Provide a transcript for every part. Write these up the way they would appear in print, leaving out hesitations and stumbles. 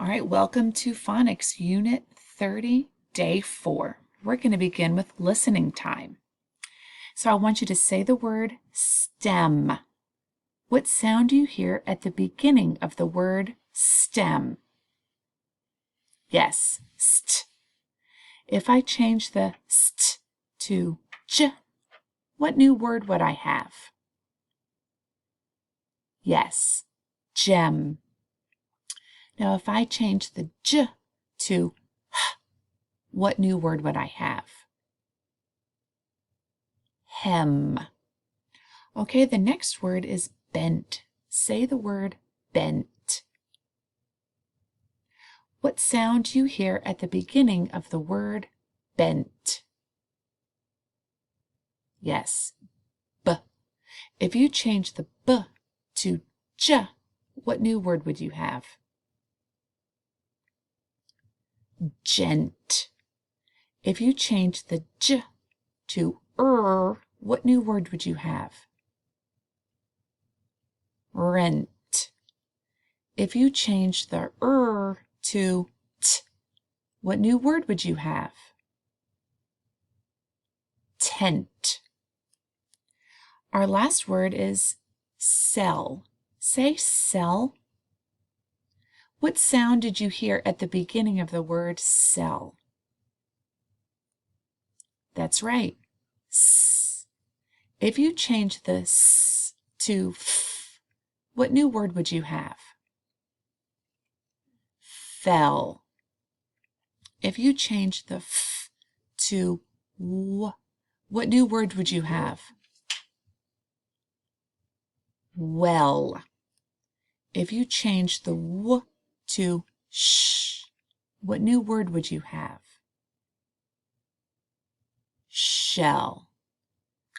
All right, welcome to Phonics Unit 30, Day 4. We're going to begin with listening time. So I want you to say the word stem. What sound do you hear at the beginning of the word stem? Yes, st. If I change the st to j, what new word would I have? Yes, gem. Now if I change the j to h, what new word would I have? Hem. Okay, the next word is bent. Say the word bent. What sound do you hear at the beginning of the word bent? Yes, b. If you change the b to j, what new word would you have? Gent. If you change the j to what new word would you have? Rent. If you change the to t, what new word would you have? Tent. Our last word is sell. Say sell. What sound did you hear at the beginning of the word sell? That's right. S. If you change the s to f, what new word would you have? Fell. If you change the f to w, what new word would you have? Well. If you change the w to sh, what new word would you have? Shell.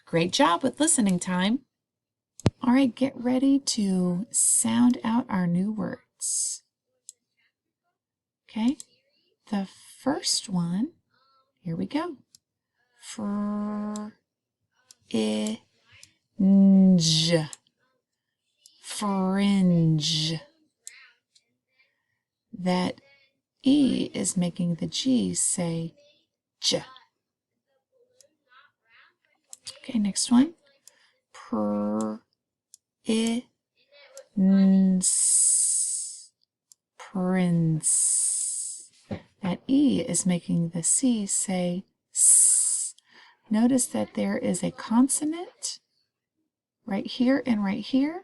Great job with listening time. All right, get ready to sound out our new words. Okay, the first one, here we go. Fringe. Fringe. That E is making the G say J. Okay, next one. Prince. That E is making the C say S. Notice that there is a consonant right here and right here.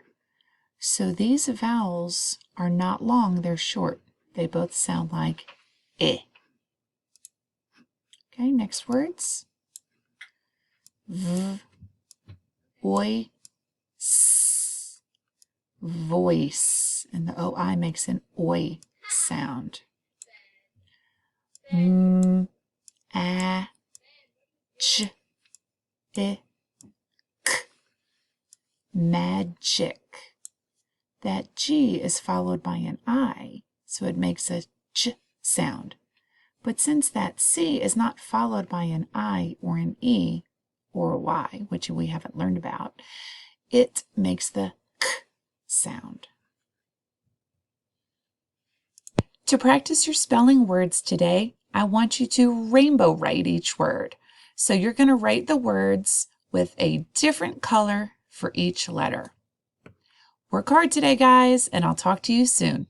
So these vowels are not long, they're short. They both sound like I. Okay, next words. Voice. Voice. And the OI makes an oi sound. A, j, I, k. Magic. That G is followed by an I, so it makes a j sound. But since that C is not followed by an I or an E or a Y, which we haven't learned about, it makes the k sound. To practice your spelling words today, I want you to rainbow write each word. So you're going to write the words with a different color for each letter. Work hard today, guys, and I'll talk to you soon.